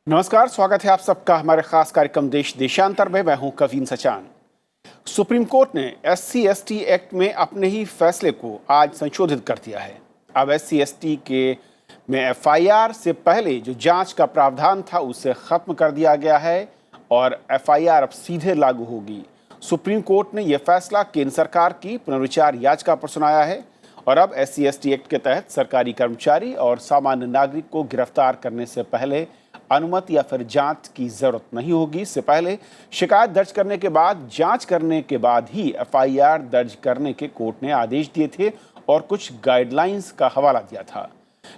नमस्कार, स्वागत है आप सबका हमारे खास कार्यक्रम देश देशांतर में। मैं हूं कवीन सचान। सुप्रीम कोर्ट ने SC/ST एक्ट में अपने ही फैसले को आज संशोधित कर दिया है। अब SC/ST के में FIR से पहले जो जांच का प्रावधान था उसे खत्म कर दिया गया है और FIR अब सीधे लागू होगी। सुप्रीम कोर्ट ने यह फैसला केंद्र सरकार की पुनर्विचार याचिका पर सुनाया है और अब SC/ST एक्ट के तहत सरकारी कर्मचारी और सामान्य नागरिक को गिरफ्तार करने से पहले अनुमति या फिर जांच की जरूरत नहीं होगी। इससे पहले शिकायत दर्ज करने के बाद जांच करने के बाद ही FIR दर्ज करने के कोर्ट ने आदेश दिए थे और कुछ गाइडलाइंस का हवाला दिया था।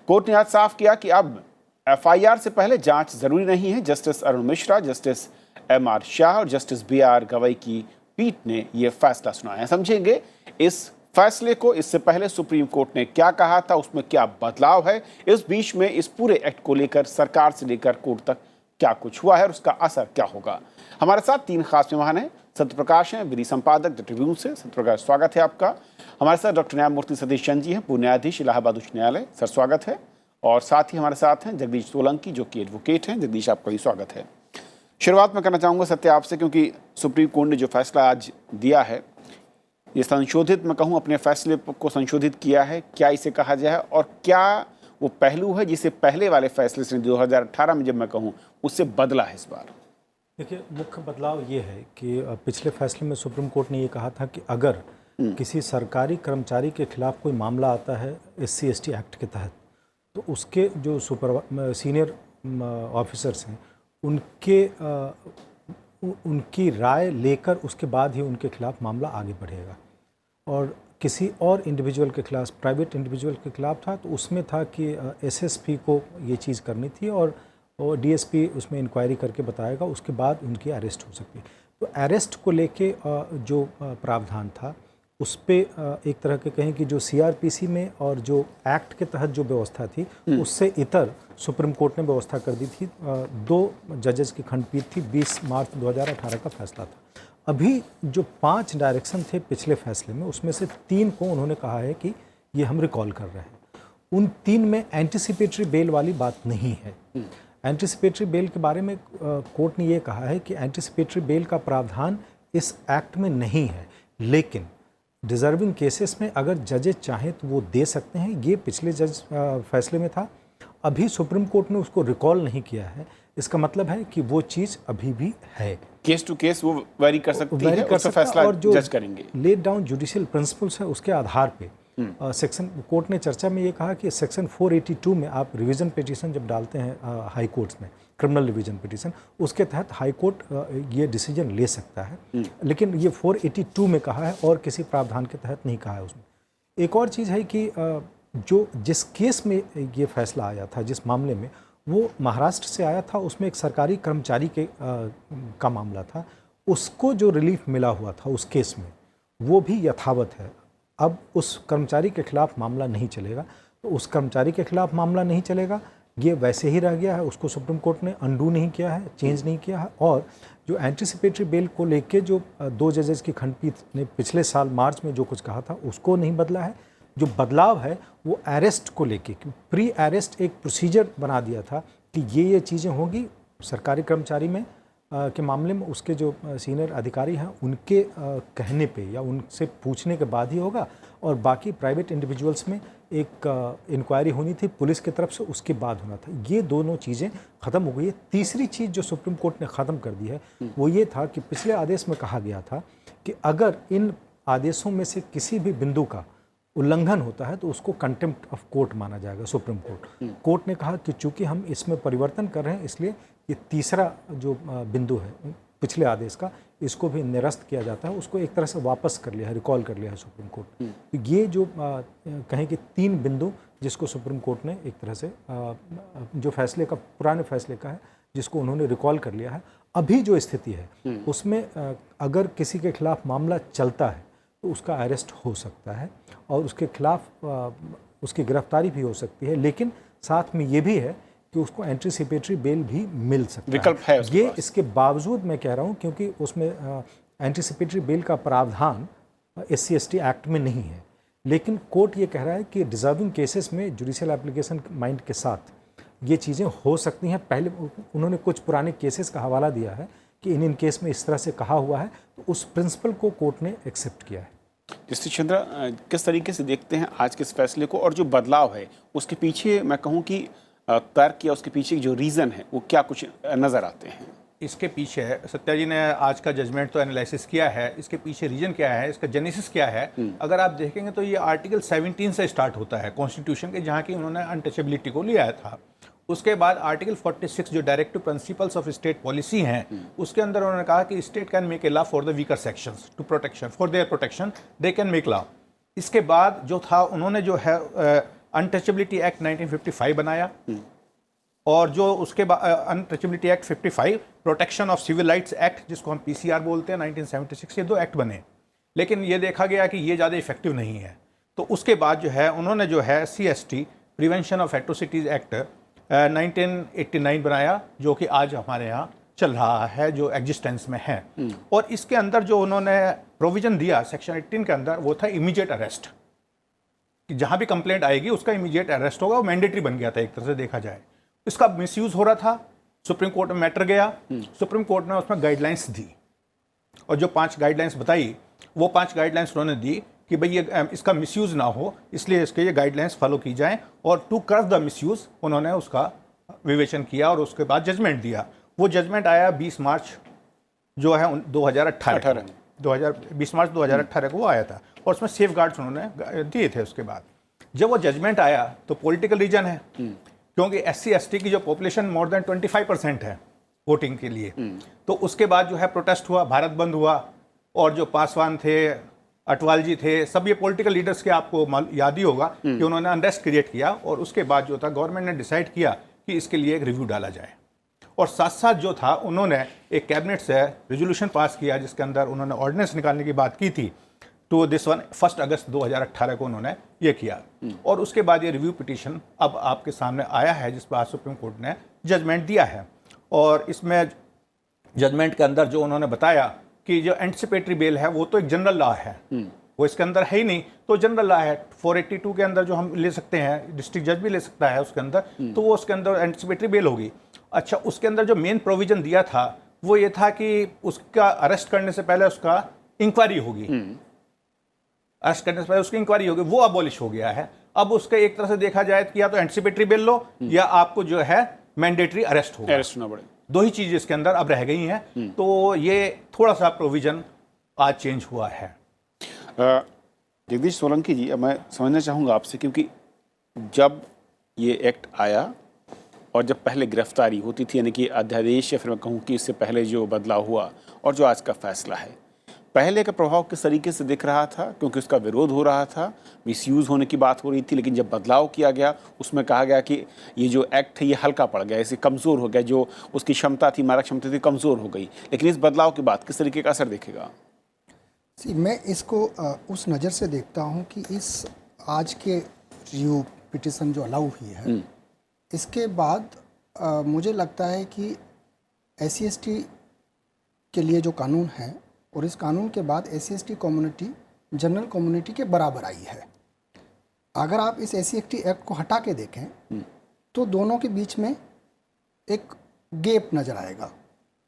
कोर्ट ने आज साफ किया कि अब FIR से पहले जांच जरूरी नहीं है। Justice Arun Mishra, justice MR Shah और जस्टिस BR गवई की पीठ ने यह फैसला सुनाया। समझेंगे इस फैसले को, इससे पहले सुप्रीम कोर्ट ने क्या कहा था, उसमें क्या बदलाव है, इस बीच में इस पूरे एक्ट को लेकर सरकार से लेकर कोर्ट तक क्या कुछ हुआ है और उसका असर क्या होगा। हमारे साथ तीन खास मेहमान हैं। सत्यप्रकाश हैं, विधि संपादक द ट्रिब्यून से। सत्यप्रकाश, स्वागत है आपका। हमारे साथ डॉक्टर न्यायमूर्ति सतीश चंद जी हैं, पूर्व न्यायाधीश, इलाहाबाद उच्च न्यायालय। सर, स्वागत है। और साथ ही हमारे साथ हैं जगदीश सोलंकी, जो कि एडवोकेट हैं। जगदीश, आपका भी स्वागत है। शुरुआत में करना चाहूँगा सत्य आपसे, क्योंकि सुप्रीम कोर्ट ने जो फैसला आज दिया है ये संशोधित, मैं कहूँ, अपने फैसले को संशोधित किया है। क्या इसे कहा जाए और क्या वो पहलू है जिसे पहले वाले फैसले से 2018 में, जब मैं कहूँ, उससे बदला है इस बार? देखिए, मुख्य बदलाव ये है कि पिछले फैसले में सुप्रीम कोर्ट ने ये कहा था कि अगर किसी सरकारी कर्मचारी के खिलाफ कोई मामला आता है SC/ST एक्ट के तहत, तो उसके जो सीनियर ऑफिसर्स हैं उनकी राय लेकर उसके बाद ही उनके खिलाफ मामला आगे बढ़ेगा। और किसी और इंडिविजुअल के खिलाफ, प्राइवेट इंडिविजुअल के खिलाफ था, तो उसमें था कि SSP को ये चीज़ करनी थी और DSP उसमें इंक्वायरी करके बताएगा, उसके बाद उनकी अरेस्ट हो सकती है। तो अरेस्ट को लेके जो प्रावधान था उस पर एक तरह के कहें कि जो CRPC में और जो एक्ट के तहत जो व्यवस्था थी उससे इतर सुप्रीम कोर्ट ने व्यवस्था कर दी थी। 2 जजेस की खंडपीठ थी। 20 मार्च 2018 का फैसला था। अभी जो 5 डायरेक्शन थे पिछले फैसले में, उसमें से 3 को उन्होंने कहा है कि ये हम रिकॉल कर रहे हैं। उन 3 में एंटिसिपेटरी बेल वाली बात नहीं है। एंटिसिपेटरी बेल के बारे में कोर्ट ने ये कहा है कि एंटिसिपेटरी बेल का प्रावधान इस एक्ट में नहीं है, लेकिन डिजर्विंग केसेस में अगर जजेस चाहें तो वो दे सकते हैं। ये पिछले फैसले में था। अभी सुप्रीम कोर्ट ने उसको रिकॉल नहीं किया है। इसका मतलब है कि वो चीज़ अभी भी है। केस टू केस वो वेरी कर सकती है, उसका फैसला और जो जज करेंगे। लेट डाउन जुडिशियल प्रिंसिपल्स है उसके आधार पे सेक्शन कोर्ट ने चर्चा में ये कहा कि सेक्शन 482 में आप रिवीजन पिटीशन जब डालते हैं हाई कोर्ट्स में, क्रिमिनल रिवीजन पिटीशन, उसके तहत हाई कोर्ट ये डिसीजन ले सकता है। लेकिन ये 482 में कहा है और किसी प्रावधान के तहत नहीं कहा है उसमें। एक और चीज़ है कि जिस केस में ये फैसला आया था, जिस मामले में, वो महाराष्ट्र से आया था। उसमें एक सरकारी कर्मचारी का मामला था। उसको जो रिलीफ मिला हुआ था उस केस में, वो भी यथावत है। अब उस कर्मचारी के खिलाफ मामला नहीं चलेगा। तो उस कर्मचारी के खिलाफ मामला नहीं चलेगा, ये वैसे ही रह गया है। उसको सुप्रीम कोर्ट ने अंडू नहीं किया है, चेंज नहीं किया है। और जो एंटिसिपेटरी बेल को लेके जो 2 जजेस की खंडपीठ ने पिछले साल मार्च में जो कुछ कहा था उसको नहीं बदला है। जो बदलाव है वो अरेस्ट को लेके, प्री अरेस्ट एक प्रोसीजर बना दिया था कि ये चीज़ें होंगी सरकारी कर्मचारी में के मामले में। उसके जो सीनियर अधिकारी हैं उनके कहने पे या उनसे पूछने के बाद ही होगा। और बाकी प्राइवेट इंडिविजुअल्स में एक इंक्वायरी होनी थी पुलिस की तरफ से, उसके बाद होना था। ये दोनों चीज़ें ख़त्म हो गई है। तीसरी चीज़ जो सुप्रीम कोर्ट ने ख़त्म कर दी है वो ये था कि पिछले आदेश में कहा गया था कि अगर इन आदेशों में से किसी भी बिंदु का उल्लंघन होता है तो उसको कंटेम्प्ट ऑफ कोर्ट माना जाएगा। सुप्रीम कोर्ट ने कहा कि चूंकि हम इसमें परिवर्तन कर रहे हैं, इसलिए ये तीसरा जो बिंदु है पिछले आदेश का, इसको भी निरस्त किया जाता है। उसको एक तरह से वापस कर लिया है, रिकॉल कर लिया है सुप्रीम कोर्ट। तो ये जो कहें कि 3 बिंदु जिसको सुप्रीम कोर्ट ने एक तरह से जो फैसले का, पुराने फैसले का है, जिसको उन्होंने रिकॉल कर लिया है। अभी जो स्थिति है उसमें अगर किसी के खिलाफ मामला चलता है तो उसका अरेस्ट हो सकता है और उसके खिलाफ उसकी गिरफ्तारी भी हो सकती है। लेकिन साथ में ये भी है कि उसको एंटिसिपेटरी बेल भी मिल सकता विकल्प है ये इसके बावजूद मैं कह रहा हूँ, क्योंकि उसमें एंटिसिपेटरी बेल का प्रावधान SC/ST एक्ट में नहीं है। लेकिन कोर्ट ये कह रहा है कि डिजर्विंग केसेस में जुडिशियल एप्लीकेशन माइंड के साथ ये चीज़ें हो सकती हैं। पहले उन्होंने कुछ पुराने केसेस का हवाला दिया है कि इन केस में इस तरह से कहा हुआ है, तो उस प्रिंसिपल को कोर्ट ने एक्सेप्ट किया है। जस्टिस चंद्रा, किस तरीके से देखते हैं आज के इस फैसले को, और जो बदलाव है उसके पीछे मैं कहूँ कि तर्क या उसके पीछे जो रीज़न है वो क्या कुछ नज़र आते हैं? इसके पीछे सत्या जी ने आज का जजमेंट तो एनालिसिस किया है, इसके पीछे रीजन क्या है, इसका जेनेसिस क्या है। अगर आप देखेंगे तो ये आर्टिकल 17 से स्टार्ट होता है कॉन्स्टिट्यूशन के, जहाँ की उन्होंने अनटचेबिलिटी को लिया था। उसके बाद आर्टिकल 46 जो directive principles of state policy हैं, उसके अंदर उन्होंने कहा कि state can make a law for the weaker sections to protection, for their protection they can make law. इसके बाद जो था उन्होंने जो है अनटचेबिलिटी एक्ट 1955 बनाया, और जो उसके बाद untouchability act 55, protection of civil rights act जिसको हम पीसीआर बोलते हैं 1976, ये 2 एक्ट बने। लेकिन ये देखा गया कि ये ज़्यादा इफेक्टिव नहीं है, तो उसके बाद जो है उन्होंने जो है CST prevention of atrocities act 1989 बनाया, जो कि आज हमारे यहाँ चल रहा है, जो एग्जिस्टेंस में है। और इसके अंदर जो उन्होंने प्रोविजन दिया सेक्शन 18 के अंदर, वो था इमीडिएट अरेस्ट, कि जहाँ भी कंप्लेंट आएगी उसका इमीडिएट अरेस्ट होगा। वो मैंडेटरी बन गया था एक तरह से देखा जाए। इसका मिसयूज हो रहा था, सुप्रीम कोर्ट में मैटर गया, सुप्रीम कोर्ट ने उसमें गाइडलाइंस दी, और जो 5 गाइडलाइंस बताई, वो 5 गाइडलाइंस उन्होंने दी कि भाई ये इसका मिसयूज ना हो, इसलिए इसके ये गाइडलाइंस फॉलो की जाएं, और टू कर्व द मिसयूज उन्होंने उसका विवेचन किया और उसके बाद जजमेंट दिया। वो जजमेंट आया 20 मार्च जो है 2018 20 मार्च 2018 को वो आया था, और उसमें सेफ गार्ड्स उन्होंने दिए थे। उसके बाद जब वो जजमेंट आया तो पॉलिटिकल रीजन है, क्योंकि SC/ST की जो पॉपुलेशन मोर देन 25% है वोटिंग के लिए, तो उसके बाद जो है प्रोटेस्ट हुआ, भारत बंद हुआ, और जो पासवान थे, अटवाल जी थे, सब ये पॉलिटिकल लीडर्स के आपको याद ही होगा कि उन्होंने अनरेस्ट क्रिएट किया, और उसके बाद जो था गवर्नमेंट ने डिसाइड किया कि इसके लिए एक रिव्यू डाला जाए, और साथ साथ जो था उन्होंने एक कैबिनेट से रेजोल्यूशन पास किया जिसके अंदर उन्होंने ऑर्डिनेंस निकालने की बात की थी। तो दिस वन 1 अगस्त 2018 को उन्होंने ये किया, और उसके बाद ये रिव्यू पिटीशन अब आपके सामने आया है, जिस पर आज सुप्रीम कोर्ट ने जजमेंट दिया है। और इसमें जजमेंट के अंदर जो उन्होंने बताया कि जो एंटिसिपेटरी बेल है वो तो एक जनरल लॉ है, वो इसके अंदर है ही नहीं, तो जनरल लॉ है 482 के अंदर जो हम ले सकते हैं, डिस्ट्रिक्ट जज भी ले सकता है उसके अंदर, तो वो उसके अंदर एंटिसिपेटरी बेल होगी। अच्छा, उसके अंदर जो मेन प्रोविजन दिया था वो ये था कि उसका अरेस्ट करने से पहले उसका इंक्वायरी होगी, अरेस्ट करने से पहले उसकी इंक्वायरी होगी, वो अबॉलिश हो गया है। अब उसके एक तरह से देखा जाए कि या तो एंटिसिपेटरी बेल लो या आपको जो है मैंडेटरी अरेस्ट होगा, अरेस्ट होना पड़े, 2 ही चीज़ इसके अंदर अब रह गई हैं। तो ये थोड़ा सा प्रोविजन आज चेंज हुआ है। जगदीश सोलंकी जी, अब मैं समझना चाहूँगा आपसे, क्योंकि जब ये एक्ट आया और जब पहले गिरफ्तारी होती थी, यानी कि अध्यादेश, या फिर मैं कहूँ कि इससे पहले जो बदलाव हुआ और जो आज का फैसला है, पहले का प्रभाव किस तरीके से दिख रहा था? क्योंकि उसका विरोध हो रहा था, मिसयूज़ होने की बात हो रही थी, लेकिन जब बदलाव किया गया उसमें कहा गया कि ये जो एक्ट है ये हल्का पड़ गया, इसे कमज़ोर हो गया, जो उसकी क्षमता थी, मारक क्षमता थी, कमज़ोर हो गई। लेकिन इस बदलाव के बाद किस तरीके का असर दिखेगा? मैं इसको उस नज़र से देखता हूँ कि इस आज के रिव्यू पिटिशन जो अलाउ हुई है, इसके बाद मुझे लगता है कि SC/ST के लिए जो कानून है, और इस कानून के बाद SC/ST कम्युनिटी जनरल कम्युनिटी के बराबर आई है। अगर आप इस SC/ST एक्ट को हटा के देखें तो दोनों के बीच में एक गैप नज़र आएगा,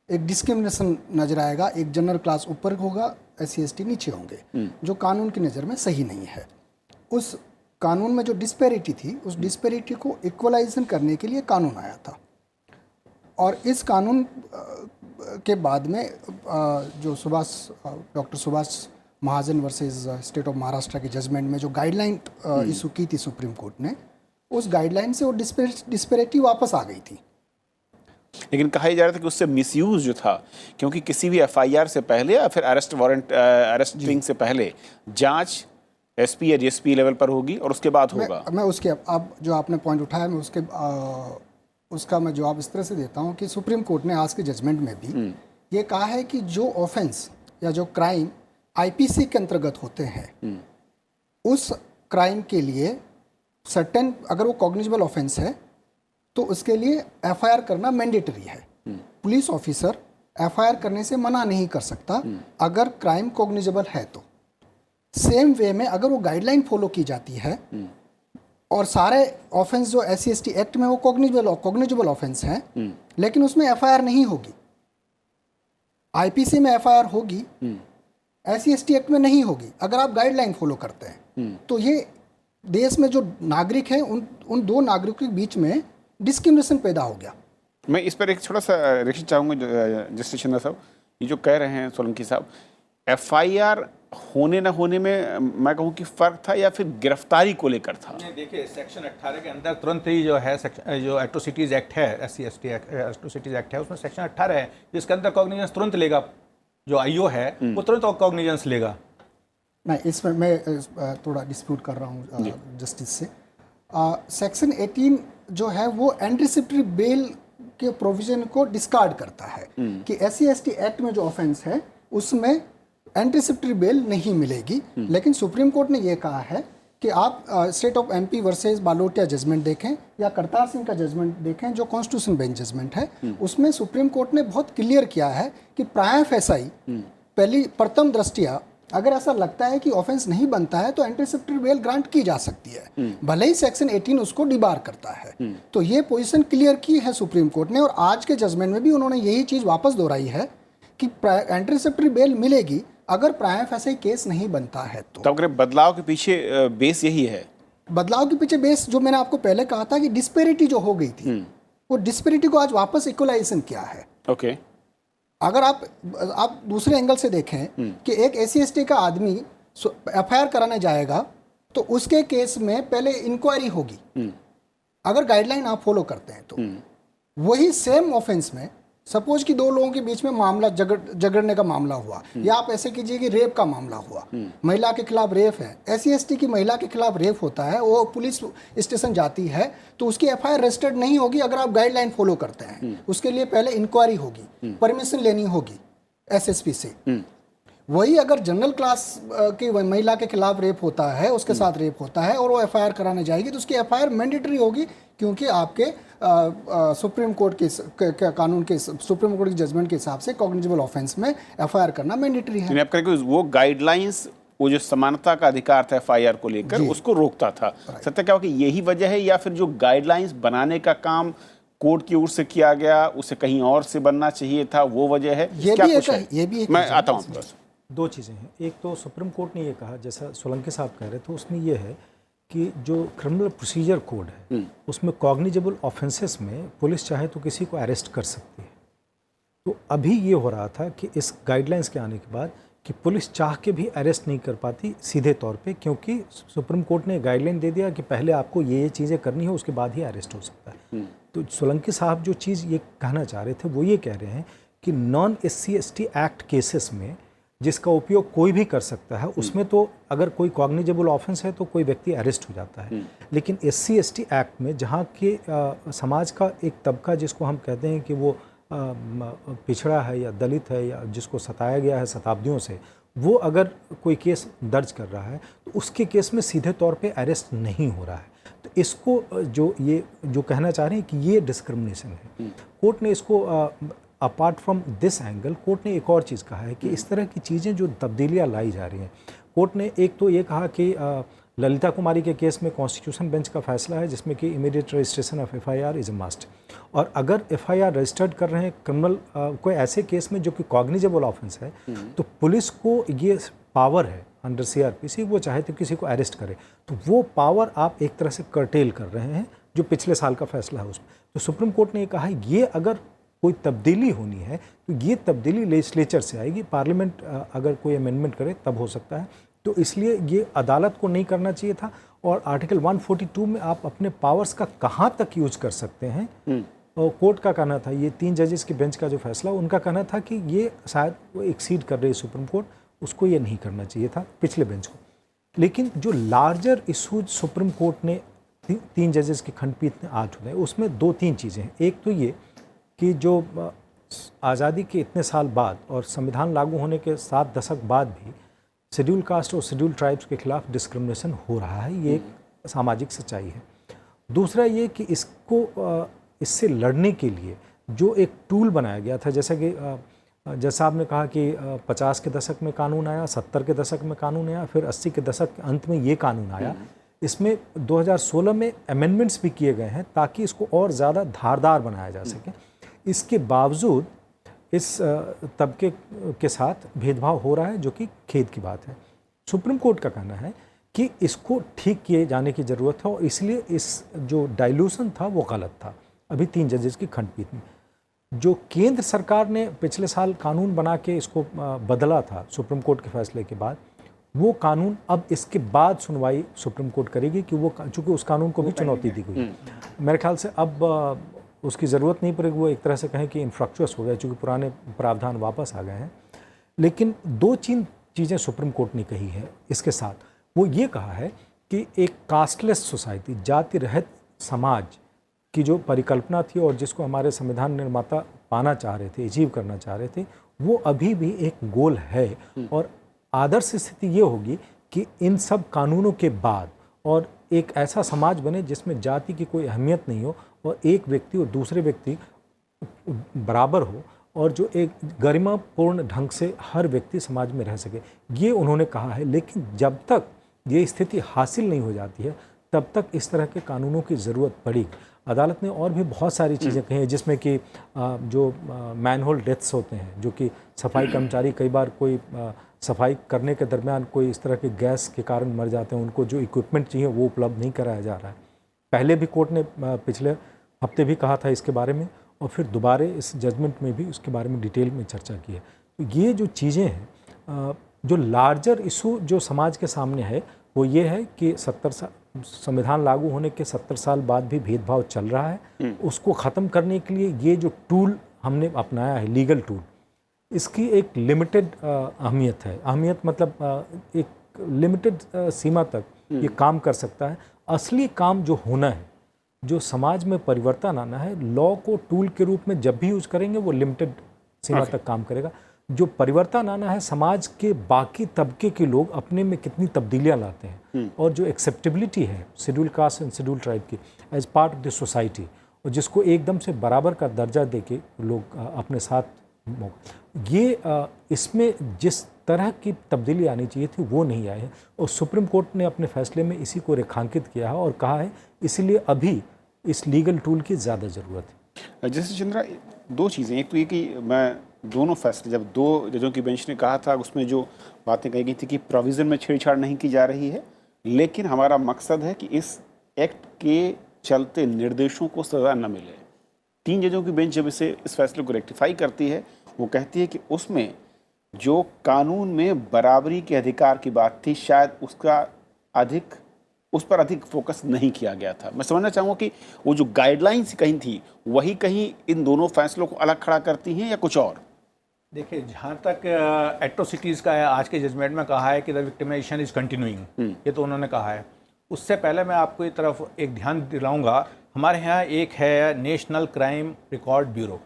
एक डिस्क्रिमिनेशन नज़र आएगा। एक जनरल क्लास ऊपर होगा, SC/ST नीचे होंगे, जो कानून की नज़र में सही नहीं है। उस कानून में जो डिस्पैरिटी थी, उस डिस्पैरिटी को इक्वलाइजेशन करने के लिए कानून आया था, और इस कानून के बाद में जो doctor Subhash Mahajan versus state of Maharashtra के जजमेंट में जो गाइडलाइन इशू की थी सुप्रीम कोर्ट ने, उस गाइडलाइन से वो डिस्पैरिटी वापस आ गई थी। लेकिन कहा जा रहा था कि उससे मिसयूज जो था, क्योंकि किसी भी FIR से पहले या फिर अरेस्ट वारंट अरेस्टिंग से पहले जांच SP या DSP लेवल पर होगी और उसके बाद होगा। मैं उसके अब जो आपने पॉइंट उठाया, मैं उसका मैं जवाब इस तरह से देता हूं कि सुप्रीम कोर्ट ने आज के जजमेंट में भी ये कहा है कि जो ऑफेंस या जो क्राइम IPC के अंतर्गत होते हैं, उस क्राइम के लिए सर्टेन, अगर वो कॉग्निजेबल ऑफेंस है तो उसके लिए FIR करना मैंडेटरी है। पुलिस ऑफिसर FIR करने से मना नहीं कर सकता अगर क्राइम कॉग्निजेबल है तो। सेम वे में अगर वो गाइडलाइन फॉलो की जाती है और सारे ऑफेंस जो SC/ST एक्ट में वो कॉग्निजेबल ऑफेंस हैं, लेकिन उसमें FIR नहीं होगी। IPC में FIR होगी, SC/ST एक्ट में नहीं होगी अगर आप गाइडलाइन फॉलो करते हैं। तो ये देश में जो नागरिक हैं उन दो नागरिकों के बीच में डिस्क्रिमिनेशन पैदा हो गया। मैं इस पर एक छोटा सा रिएक्शन चाहूँगा जस्टिस चंद्रा साहब। ये जो कह रहे हैं सोलंकी साहब, FIR होने न होने में मैं कहूँ कि फ़र्क था या फिर गिरफ्तारी को लेकर था? देखिए, सेक्शन 18 के अंदर तुरंत ही जो है जो एट्रोसिटीज़ एक्ट है, SC/ST एट्रोसिटीज़ एक्ट है, उसमें सेक्शन 18 है जिसके अंदर कॉग्निजेंस तुरंत लेगा। जो IO है वो तुरंत कॉग्निजेंस लेगा। नहीं, इसमें मैं थोड़ा डिस्प्यूट कर रहा हूँ जस्टिस से। सेक्शन 18 जो है वो एंटीसिपेटरी बेल के प्रोविजन को डिस्कार्ड करता है कि SC/ST एक्ट में जो ऑफेंस है उसमें एंटीसिपेटरी बेल नहीं मिलेगी। लेकिन सुप्रीम कोर्ट ने ये कहा है कि आप state of MP versus Balotia judgment देखें या करतार सिंह का जजमेंट देखें जो कॉन्स्टिट्यूशन बेंच जजमेंट है, उसमें सुप्रीम कोर्ट ने बहुत क्लियर किया है कि प्राया फेसाई पहली प्रथम दृष्टिया अगर ऐसा लगता है कि ऑफेंस नहीं बनता है तो एंटीसिपेटरी बेल ग्रांट की जा सकती है, भले ही सेक्शन 18 उसको डिबार करता है। तो ये पोजीशन क्लियर की है सुप्रीम कोर्ट ने, और आज के जजमेंट में भी उन्होंने यही चीज़ वापस दोहराई है कि एंटीसिपेटरी बेल मिलेगी अगर प्राया फेसाई केस नहीं बनता है। तो अगर बदलाव के पीछे बेस यही है? बदलाव के पीछे बेस जो मैंने आपको पहले कहा था कि डिस्पेरिटी जो हो गई थी, वो डिस्पेरिटी को आज वापस इक्वलाइजेशन किया है। ओके। अगर आप दूसरे एंगल से देखें कि एक SC/ST का आदमी FIR कराने जाएगा तो उसके केस में पहले इंक्वायरी होगी अगर गाइडलाइन आप फॉलो करते हैं तो। वही सेम ऑफेंस में सपोज कि दो लोगों के बीच में मामला झगड़ने का मामला हुआ, या आप ऐसे कीजिए कि रेप का मामला हुआ, महिला के खिलाफ रेप है, SC/ST की महिला के खिलाफ रेप होता है, वो पुलिस स्टेशन जाती है तो उसकी FIR रजिस्टर्ड नहीं होगी अगर आप गाइडलाइन फॉलो करते हैं। उसके लिए पहले इंक्वायरी होगी, परमिशन लेनी होगी SSP से। वही अगर जनरल क्लास की महिला के खिलाफ रेप होता है, उसके साथ रेप होता है और वो FIR कराने जाएगी तो उसकी FIR मैंडेटरी होगी, क्योंकि आपके सुप्रीम कोर्ट के कानून के सुप्रीम कोर्ट के जजमेंट के हिसाब से कॉग्निजेबल ऑफेंस में FIR करना मैंडेटरी है। आप करेंगे वो गाइडलाइंस, वो जो समानता का अधिकार था FIR को लेकर उसको रोकता था। सत्य क्या हो कि यही वजह है, या फिर जो गाइडलाइंस बनाने का काम कोर्ट की ओर से किया गया उसे कहीं और से बनना चाहिए था, वो वजह है? ये भी मैं आता हूँ बस। दो चीज़ें हैं। एक तो सुप्रीम कोर्ट ने ये कहा, जैसा सोलंकी साहब कह रहे थे, उसमें ये है कि जो क्रिमिनल प्रोसीजर कोड है उसमें कॉग्निजेबल ऑफेंसेस में पुलिस चाहे तो किसी को अरेस्ट कर सकती है। तो अभी ये हो रहा था कि इस गाइडलाइंस के आने के बाद कि पुलिस चाह के भी अरेस्ट नहीं कर पाती सीधे तौर पे, क्योंकि सुप्रीम कोर्ट ने गाइडलाइन दे दिया कि पहले आपको ये चीज़ें करनी है, उसके बाद ही अरेस्ट हो सकता है। तो सोलंकी साहब जो चीज़ ये कहना चाह रहे थे वो ये कह रहे हैं कि नॉन SC/ST एक्ट केसेस में जिसका उपयोग कोई भी कर सकता है, उसमें तो अगर कोई कॉग्निजेबल ऑफेंस है तो कोई व्यक्ति अरेस्ट हो जाता है। लेकिन SC/ST एक्ट में जहाँ के समाज का एक तबका जिसको हम कहते हैं कि वो पिछड़ा है या दलित है या जिसको सताया गया है शताब्दियों से, वो अगर कोई केस दर्ज कर रहा है तो उसके केस में सीधे तौर पे अरेस्ट नहीं हो रहा है। तो इसको जो कहना चाह रहे हैं कि ये डिस्क्रिमिनेशन है। कोर्ट ने इसको apart from this angle court ने एक और चीज़ कहा है कि इस तरह की चीज़ें जो तब्दीलियाँ लाई जा रही हैं, कोर्ट ने एक तो ये कहा कि ललिता कुमारी के केस में कॉन्स्टिट्यूशन बेंच का फैसला है जिसमें कि immediate registration of FIR is a must, और अगर FIR रजिस्टर्ड कर रहे हैं क्रिमिनल कोई ऐसे केस में जो कि कॉग्निजेबल ऑफेंस है तो पुलिस को ये पावर है अंडर CRPC, वो चाहे तो किसी को अरेस्ट करे, तो वो पावर आप एक तरह से कर्टेल कर रहे हैं जो पिछले साल का फैसला है उसमें। तो सुप्रीम कोर्ट ने ये कहा है ये अगर कोई तब्दीली होनी है तो ये तब्दीली लेजिस्लेचर से आएगी, पार्लियामेंट अगर कोई अमेंडमेंट करे तब हो सकता है। तो इसलिए ये अदालत को नहीं करना चाहिए था, और आर्टिकल 142 में आप अपने पावर्स का कहाँ तक यूज कर सकते हैं, और कोर्ट का कहना था, ये 3 जजेस के बेंच का जो फैसला, उनका कहना था कि ये शायद वो एक्सीड कर रही है सुप्रीम कोर्ट, उसको ये नहीं करना चाहिए था पिछले बेंच को। लेकिन जो लार्जर इशूज सुप्रीम कोर्ट ने 3 जजेस की खंडपीठ ने आज उठाए, उसमें 2-3 चीज़ें हैं। एक तो ये कि जो आज़ादी के इतने साल बाद और संविधान लागू होने के 7 दशक बाद भी शेड्यूल कास्ट और शेड्यूल ट्राइब्स के खिलाफ डिस्क्रिमिनेशन हो रहा है, ये एक सामाजिक सच्चाई है। दूसरा ये कि इससे लड़ने के लिए जो एक टूल बनाया गया था, जैसा कि जैसा आपने कहा कि 50 के दशक में कानून आया, 70 के दशक में कानून आया, फिर 80 के दशक के अंत में ये कानून आया इसमें 2016 में अमेंडमेंट्स भी किए गए हैं ताकि इसको और ज़्यादा धारदार बनाया जा सके। इसके बावजूद इस तबके के साथ भेदभाव हो रहा है, जो कि खेद की बात है। सुप्रीम कोर्ट का कहना है कि इसको ठीक किए जाने की ज़रूरत है और इसलिए इस जो डाइल्यूशन था वो गलत था। अभी 3 जजेस की खंडपीठ में जो केंद्र सरकार ने पिछले साल कानून बना के इसको बदला था सुप्रीम कोर्ट के फैसले के बाद, वो कानून अब इसके बाद सुनवाई सुप्रीम कोर्ट करेगी कि वो, चूँकि उस कानून को भी चुनौती दी गई, मेरे ख्याल से अब उसकी ज़रूरत नहीं पड़ेगी। वो एक तरह से कहें कि इन्फ्रक्चुअस हो गया, चूँकि पुराने प्रावधान वापस आ गए हैं। लेकिन 2-3 चीज़ें सुप्रीम कोर्ट ने कही है इसके साथ। वो ये कहा है कि एक कास्टलेस सोसाइटी, जाति रहित समाज की जो परिकल्पना थी और जिसको हमारे संविधान निर्माता पाना चाह रहे थे, अचीव करना चाह रहे थे, वो अभी भी एक गोल है। और आदर्श स्थिति ये होगी कि इन सब कानूनों के बाद और एक ऐसा समाज बने जिसमें जाति की कोई अहमियत नहीं हो और एक व्यक्ति और दूसरे व्यक्ति बराबर हो और जो एक गरिमापूर्ण ढंग से हर व्यक्ति समाज में रह सके, ये उन्होंने कहा है। लेकिन जब तक ये स्थिति हासिल नहीं हो जाती है तब तक इस तरह के कानूनों की ज़रूरत पड़ेगी। अदालत ने और भी बहुत सारी चीज़ें कही हैं, जिसमें कि जो मैनहोल डेथ्स होते हैं, जो कि सफाई कर्मचारी कई बार कोई सफाई करने के दरमियान कोई इस तरह के गैस के कारण मर जाते हैं, उनको जो इक्विपमेंट चाहिए वो उपलब्ध नहीं कराया जा रहा है। पहले भी कोर्ट ने पिछले हफ्ते भी कहा था इसके बारे में और फिर दोबारा इस जजमेंट में भी उसके बारे में डिटेल में चर्चा की है। तो ये जो चीज़ें हैं, जो लार्जर इशू जो समाज के सामने है वो ये है कि 70 साल संविधान लागू होने के 70 साल बाद भी भेदभाव चल रहा है। उसको ख़त्म करने के लिए ये जो टूल हमने अपनाया है, लीगल टूल, इसकी एक लिमिटेड अहमियत है। अहमियत मतलब एक लिमिटेड सीमा तक ये काम कर सकता है। असली काम जो होना है, जो समाज में परिवर्तन आना है, लॉ को टूल के रूप में जब भी यूज करेंगे वो लिमिटेड सीमा तक काम करेगा। जो परिवर्तन आना है, समाज के बाकी तबके के लोग अपने में कितनी तब्दीलियां लाते हैं और जो एक्सेप्टेबिलिटी है schedule caste and schedule tribe की as part of the society, और जिसको एकदम से बराबर का दर्जा देके लोग अपने साथ, ये इसमें जिस तरह की तब्दीली आनी चाहिए थी वो नहीं आई है। और सुप्रीम कोर्ट ने अपने फैसले में इसी को रेखांकित किया है और कहा है इसीलिए अभी इस लीगल टूल की ज़्यादा ज़रूरत है। जैसे चंद्रा, 2 चीज़ें, एक तो ये कि मैं दोनों फैसले, जब 2 जजों की बेंच ने कहा था उसमें जो बातें कही गई थी कि प्रोविज़न में छेड़छाड़ नहीं की जा रही है, लेकिन हमारा मकसद है कि इस एक्ट के चलते निर्देशों को सज़ा न मिले। 3 जजों की बेंच जब इस फैसले को रेक्टिफाई करती है, वो कहती है कि उसमें जो कानून में बराबरी के अधिकार की बात थी, शायद उस पर अधिक फोकस नहीं किया गया था। मैं समझना चाहूँगा कि वो जो गाइडलाइंस कहीं थी वही कहीं इन दोनों फैसलों को अलग खड़ा करती हैं या कुछ और? देखिए, जहाँ तक एट्रोसिटीज़ का है, आज के जजमेंट में कहा है कि द विक्टिमाइजेशन इज़ कंटिन्यूइंग, ये तो उन्होंने कहा है। उससे पहले मैं आपको एक तरफ एक ध्यान दिलाऊंगा, हमारे यहाँ एक है नेशनल क्राइम रिकॉर्ड ब्यूरो,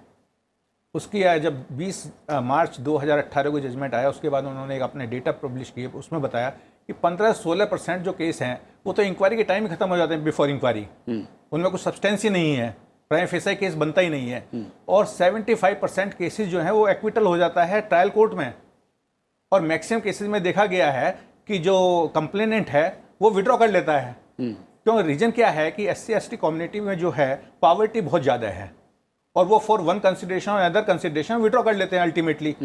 उसकी जब 20 मार्च 2018 को जजमेंट आया, उसके बाद उन्होंने एक अपने डेटा पब्लिश किए, उसमें बताया कि 15-16% जो केस हैं वो तो इंक्वायरी के टाइम ही खत्म हो जाते हैं, बिफोर इंक्वायरी, उनमें कुछ सब्सटेंस ही नहीं है, प्राइम फेसाई केस बनता ही नहीं है। और 75% केसेस जो हैं वो एक्विटल हो जाता है ट्रायल कोर्ट में। और मैक्सिमम केसेस में देखा गया है कि जो कंप्लेनेंट है वो विड्रॉ कर लेता है। क्यों? रीजन क्या है कि SC/ST कम्युनिटी में जो है पॉवर्टी बहुत ज़्यादा है और वो फॉर वन कंसिडरेशन और अदर कंसिडरेशन विड्रॉ कर लेते हैं अल्टीमेटली।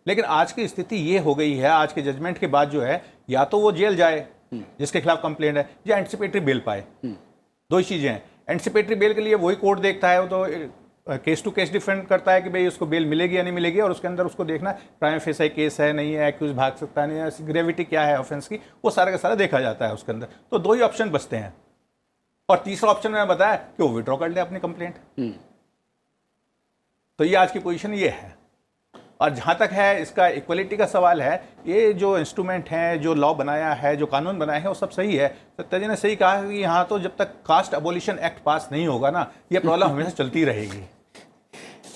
लेकिन आज की स्थिति ये हो गई है, आज के जजमेंट के बाद जो है, या तो वो जेल जाए जिसके खिलाफ कंप्लेंट है, या एंटिसिपेटरी बेल पाए। 2 ही चीज़ें हैं। एंटिसिपेटरी बेल के लिए वही कोर्ट देखता है, वो तो केस टू केस डिफरेंट करता है कि भाई उसको बेल मिलेगी या नहीं मिलेगी, और उसके अंदर उसको देखना प्राइम फेसाई केस है नहीं है, एक्यूज भाग सकता है नहीं है, ग्रेविटी क्या है ऑफेंस की, वो सारा का सारा देखा जाता है उसके अंदर। तो 2 ही ऑप्शन बचते हैं। और तीसरा ऑप्शन मैंने बताया कि वो विड्रॉ कर ले अपनी कंप्लेंट। तो ये आज की पोजीशन ये है। और जहाँ तक है इसका इक्वलिटी का सवाल है, ये जो इंस्ट्रूमेंट हैं, जो लॉ बनाया है, जो कानून बनाया है, वो सब सही है। सत्या जी ने सही कहा कि यहाँ तो जब तक कास्ट अबोलिशन एक्ट पास नहीं होगा ना, ये प्रॉब्लम हमेशा चलती रहेगी।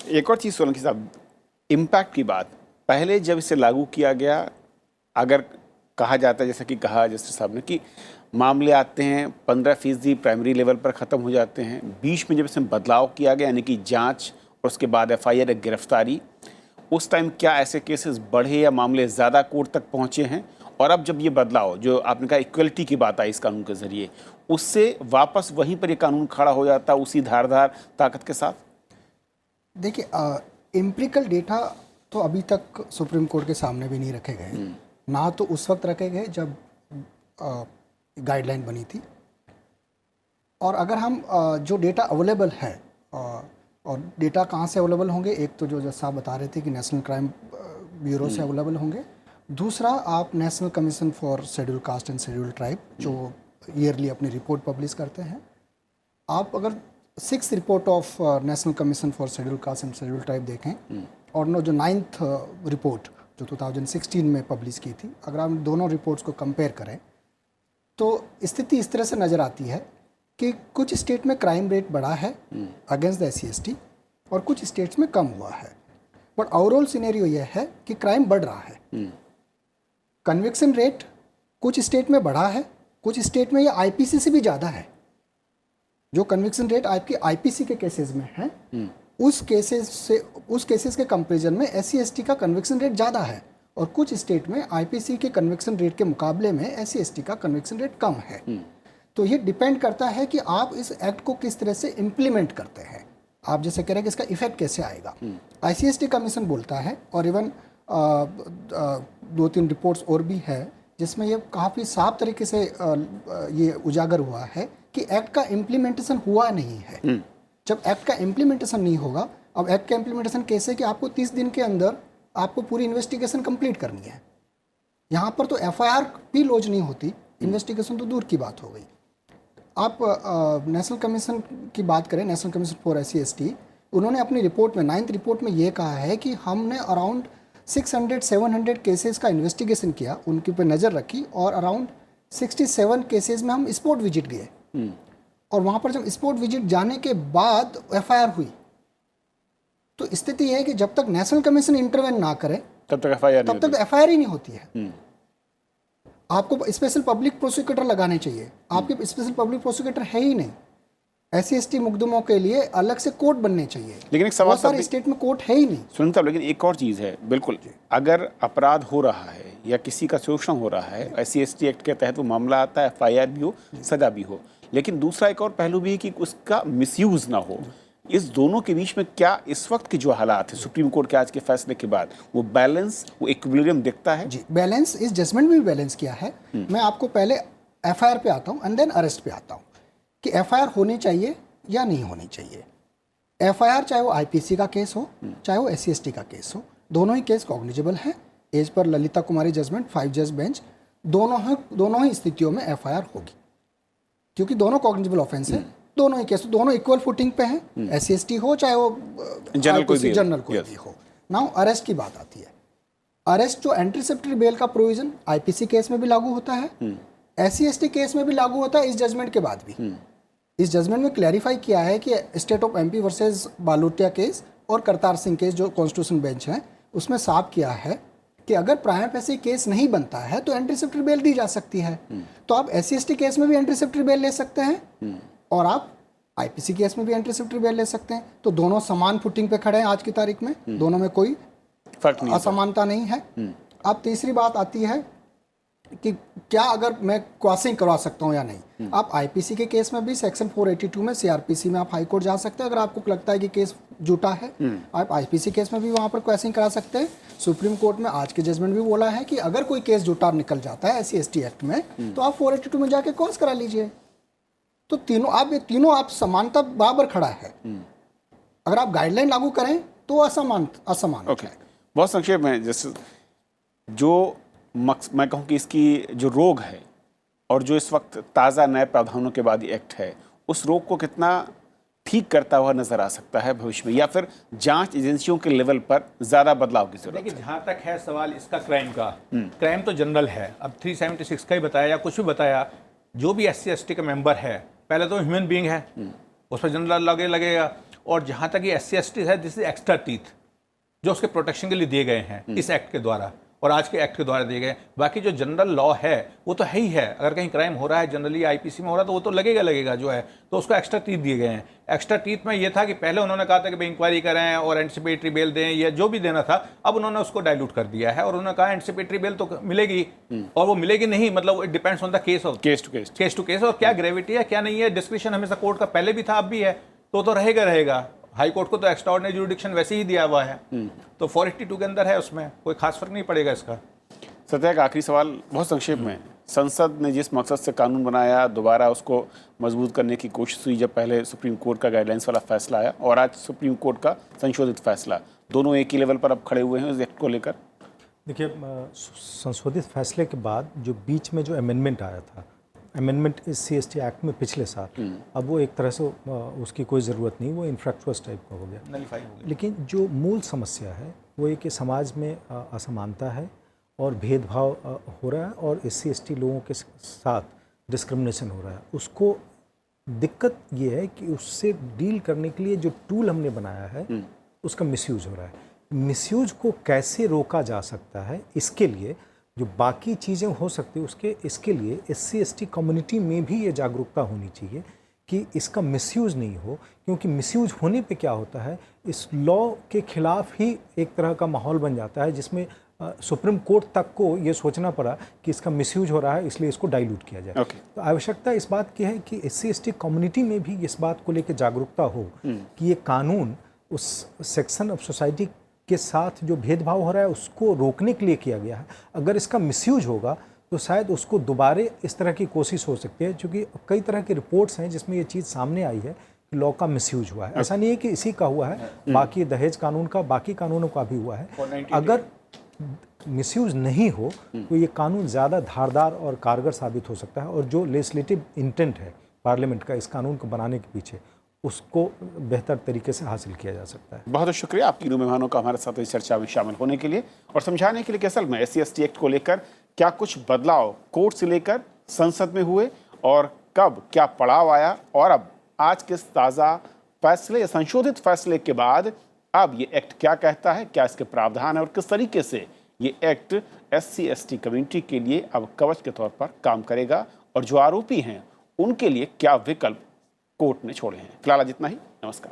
एक और चीज़ सोलंकी साहब, इम्पैक्ट की बात, पहले जब इसे लागू किया गया, अगर कहा जाता है जैसा कि कहा जस्टिस साहब ने कि मामले आते हैं 15% प्राइमरी लेवल पर ख़त्म हो जाते हैं, बीच में जब इसमें बदलाव किया गया यानी कि जांच और उसके बाद FIR गिरफ्तारी, उस टाइम क्या ऐसे केसेस बढ़े या मामले ज़्यादा कोर्ट तक पहुँचे हैं? और अब जब ये बदलाव जो आपने कहा इक्वलिटी की बात आई इस कानून के जरिए, उससे वापस वहीं पर ये कानून खड़ा हो जाता उसी धारदार ताकत के साथ? देखिए, एम्पिरिकल डेटा तो अभी तक सुप्रीम कोर्ट के सामने भी नहीं रखे गए, ना तो उस वक्त रखे गए जब गाइडलाइन बनी थी। और अगर हम जो डेटा अवेलेबल है, और डेटा कहाँ से अवेलेबल होंगे, एक तो जो जैसा आप बता रहे थे कि नेशनल क्राइम ब्यूरो से अवेलेबल होंगे, दूसरा आप national commission for schedule caste and schedule tribe जो ईयरली अपनी रिपोर्ट पब्लिश करते हैं, आप अगर 6th report of national commission for schedule caste and schedule tribe देखें और नो जो 9th रिपोर्ट जो 2016 में पब्लिश की थी, अगर आप दोनों रिपोर्ट्स को कंपेयर करें तो स्थिति इस तरह से नज़र आती है कि कुछ स्टेट में क्राइम रेट बढ़ा है अगेंस्ट द SC/ST और कुछ स्टेट्स में कम हुआ है, बट ओवरऑल सिनेरियो यह है कि क्राइम बढ़ रहा है। कन्विक्शन रेट कुछ स्टेट में बढ़ा है, कुछ स्टेट में ये IPC से भी ज़्यादा है। जो कन्विक्शन रेट आपकी IPC के केसेस में है, उस केसेस के कंपैरिजन में SC/ST का कन्विक्शन रेट ज़्यादा है, और कुछ स्टेट में IPC के कन्विक्शन रेट के मुकाबले में SC/ST का कन्विक्शन रेट कम है। तो ये डिपेंड करता है कि आप इस एक्ट को किस तरह से इम्प्लीमेंट करते हैं। आप जैसे कह रहे हैं कि इसका इफेक्ट कैसे आएगा। ICST कमीशन बोलता है, और इवन 2-3 रिपोर्ट्स और भी है जिसमें ये काफ़ी साफ तरीके से ये उजागर हुआ है कि एक्ट का इम्प्लीमेंटेशन हुआ नहीं है। जब एक्ट का इम्प्लीमेंटेशन नहीं होगा, अब एक्ट का इम्प्लीमेंटेशन कैसे कि आपको 30 दिन के अंदर आपको पूरी इन्वेस्टिगेशन कंप्लीट करनी है। यहाँ पर तो FIR भी लॉन्च नहीं होती, इन्वेस्टिगेशन तो दूर की बात हो गई। आप नेशनल कमीशन की बात करें, नेशनल कमीशन फॉर SC/ST, उन्होंने अपनी रिपोर्ट में 9th रिपोर्ट में ये कहा है कि हमने अराउंड 600-700 केसेस का इन्वेस्टिगेशन किया, उनके ऊपर नज़र रखी, और अराउंड 67 केसेस में हम स्पॉट विजिट गए, और वहाँ पर जब स्पॉट विजिट जाने के बाद FIR हुई। तो स्थिति यह है कि जब तक नेशनल कमीशन इंटरवेन ना करे तब तक FIR ही नहीं होती है। आपको स्पेशल पब्लिक प्रोसिक्यूटर लगाने चाहिए, आपके स्पेशल पब्लिक प्रोसिक्यूटर है ही नहीं। SC/ST मुकदमों के लिए अलग से कोर्ट बनने चाहिए, लेकिन एक सवाल, सारे स्टेट में कोर्ट है ही नहीं। सुनील साहब, लेकिन एक और चीज़ है, बिल्कुल, अगर अपराध हो रहा है या किसी का शोषण हो रहा है, SC/ST एक्ट के तहत वो मामला आता है, FIR भी हो, सजा भी हो, लेकिन दूसरा एक और पहलू भी है कि उसका मिसयूज ना हो। इस दोनों के बीच में क्या इस वक्त के जो हालात है, सुप्रीम कोर्ट के आज के फैसले के बाद, वो बैलेंस, वो इक्विलिब्रियम दिखता है? जी, बैलेंस इस जजमेंट में भी बैलेंस किया है। मैं आपको पहले FIR पे आता हूँ एंड देन अरेस्ट पे आता हूँ कि FIR होनी चाहिए या नहीं होनी चाहिए। FIR चाहे वो IPC का केस हो, चाहे वो SC/ST का केस हो, दोनों ही केस कॉग्निजेबल है। एज पर ललिता कुमारी जजमेंट 5 जज बेंच, दोनों ही स्थितियों में FIR होगी, क्योंकि दोनों कॉग्निजेबल ऑफेंस है। दोनों ही केस, दोनों इक्वल फुटिंग पे हैं, SC/ST हो चाहे वो जनरल कोई भी हो। नाउ अरेस्ट की बात आती है। अरेस्ट जो एंटीसिपेटरी बेल का प्रोविजन IPC केस में भी लागू होता है, SC/ST केस में भी लागू होता है, इस जजमेंट के बाद भी। इस जजमेंट में क्लैरिफाई किया है कि state of MP versus Balotia case और करतार सिंह केस जो कॉन्स्टिट्यूशन बेंच है, उसमें साफ किया है कि अगर प्राइमा फेसी केस नहीं बनता है तो एंटीसिपेटरी बेल दी जा सकती है। तो आप SC/ST केस में भी एंटीसिपेटरी बेल ले सकते हैं और आप IPC केस में भी एंटीसिपेटरी बेल ले सकते हैं। तो दोनों समान फुटिंग पे खड़े हैं आज की तारीख में, दोनों में कोई फर्क नहीं, असमानता नहीं है। अब तीसरी बात आती है कि क्या अगर मैं क्रॉसिंग करवा सकता हूं या नहीं। आप IPC के केस में भी सेक्शन 482 में CRPC में आप हाई कोर्ट जा सकते हैं। अगर आपको लगता है कि केस झूठा है, आप IPC केस में भी वहां पर क्रॉसिंग करा सकते हैं। सुप्रीम कोर्ट में आज के जजमेंट भी बोला है कि अगर कोई केस झूठा निकल जाता है SC/ST एक्ट में तो आप 482 में जाके क्रॉस करा लीजिए। तो तीनों आप समानता बराबर खड़ा है। अगर आप गाइडलाइन लागू करें तो असमान है। बहुत संक्षेप में, जैसे जो मैं कहूँ कि इसकी जो रोग है और जो इस वक्त ताज़ा नए प्रावधानों के बाद एक्ट है, उस रोग को कितना ठीक करता हुआ नजर आ सकता है भविष्य में, या फिर जांच एजेंसियों के लेवल पर ज़्यादा बदलाव की जरूरत है? देखिए, जहाँ तक है सवाल इसका क्राइम का, क्राइम तो जनरल है। अब 376 का ही बताया या कुछ भी बताया, जो भी SC/ST का मेंबर है पहले तो ह्यूमन बीइंग है, उस पर जनरल लगेगा। और जहाँ तक ये SC/ST है, दिस इज एक्स्ट्रा टीथ जो उसके प्रोटेक्शन के लिए दिए गए हैं इस एक्ट के द्वारा। और आज के एक्ट के द्वारा दिए गए। बाकी जो जनरल लॉ है वो तो है ही है, अगर कहीं क्राइम हो रहा है जनरली आईपीसी में हो रहा है तो वो तो लगेगा जो है, तो उसको एक्स्ट्रा टीथ दिए गए हैं। एक्स्ट्रा टीथ में ये था कि पहले उन्होंने कहा था कि भाई इंक्वायरी करें और एंटिसिपेटरी बेल दें या जो भी देना था, अब उन्होंने उसको डाइल्यूट कर दिया है और उन्होंने कहा एंटिसिपेटरी बेल तो मिलेगी और वो मिलेगी नहीं, मतलब it depends on the case of case to case और क्या ग्रेविटी है क्या नहीं है। डिस्क्रिप्शन हमेशा कोर्ट का पहले भी था अब भी है, तो रहेगा। हाई कोर्ट को तो एक्स्ट्राऑर्डिनरी जुरिडिक्शन वैसे ही दिया हुआ है, तो 482 के अंदर है, उसमें कोई खास फर्क नहीं पड़ेगा इसका। सत्या का आखिरी सवाल बहुत संक्षेप में, संसद ने जिस मकसद से कानून बनाया दोबारा उसको मजबूत करने की कोशिश हुई जब पहले सुप्रीम कोर्ट का गाइडलाइंस वाला फैसला आया और आज सुप्रीम कोर्ट का संशोधित फैसला, दोनों एक ही लेवल पर अब खड़े हुए हैं इस एक्ट को लेकर। देखिए, संशोधित फैसले के बाद जो बीच में जो अमेंडमेंट आया था, अमेंडमेंट SC/ST एक्ट में पिछले साल, अब वो एक तरह से उसकी कोई ज़रूरत नहीं, वो इन्फ्रैक्चुअस टाइप का हो गया, नलीफाई हो गया। लेकिन जो मूल समस्या है वो ये कि समाज में असमानता है और भेदभाव हो रहा है और SC/ST लोगों के साथ डिस्क्रिमिनेशन हो रहा है। उसको दिक्कत ये है कि उससे डील करने के लिए जो टूल हमने बनाया है उसका मिसयूज हो रहा है। मिसयूज को कैसे रोका जा सकता है, इसके लिए जो बाकी चीज़ें हो सकती है इसके लिए SC/ST कम्युनिटी में भी ये जागरूकता होनी चाहिए कि इसका मिसयूज नहीं हो, क्योंकि मिसयूज होने पे क्या होता है, इस लॉ के खिलाफ ही एक तरह का माहौल बन जाता है जिसमें सुप्रीम कोर्ट तक को ये सोचना पड़ा कि इसका मिसयूज हो रहा है इसलिए इसको डाइल्यूट किया जाए। तो आवश्यकता इस बात की है कि SC/ST कम्युनिटी में भी इस बात को लेकर जागरूकता हो कि ये कानून उस सेक्शन ऑफ सोसाइटी के साथ जो भेदभाव हो रहा है उसको रोकने के लिए किया गया है। अगर इसका मिसयूज होगा तो शायद उसको दोबारा इस तरह की कोशिश हो सकती है, क्योंकि कई तरह की रिपोर्ट्स हैं जिसमें ये चीज़ सामने आई है कि लॉ का मिसयूज हुआ है। ऐसा नहीं है कि इसी का हुआ है, बाकी दहेज कानून का, बाकी कानूनों का भी हुआ है। अगर मिसयूज नहीं हो तो ये कानून ज़्यादा धारदार और कारगर साबित हो सकता है और जो लेजिस्लेटिव इंटेंट है पार्लियामेंट का इस कानून को बनाने के पीछे, उसको बेहतर तरीके से हासिल किया जा सकता है। बहुत शुक्रिया आप तीनों मेहमानों का हमारे साथ इस चर्चा में शामिल होने के लिए और समझाने के लिए कि असल में SC/ST एक्ट को लेकर क्या कुछ बदलाव कोर्ट से लेकर संसद में हुए और कब क्या पड़ाव आया और अब आज के ताज़ा फैसले, संशोधित फैसले के बाद अब ये एक्ट क्या कहता है, क्या इसके प्रावधान है और किस तरीके से ये एक्ट SC/ST कम्युनिटी के लिए अब कवच के तौर पर काम करेगा और जो आरोपी हैं उनके लिए क्या विकल्प कोर्ट ने छोड़े हैं। फिलहाल जितना ही, नमस्कार।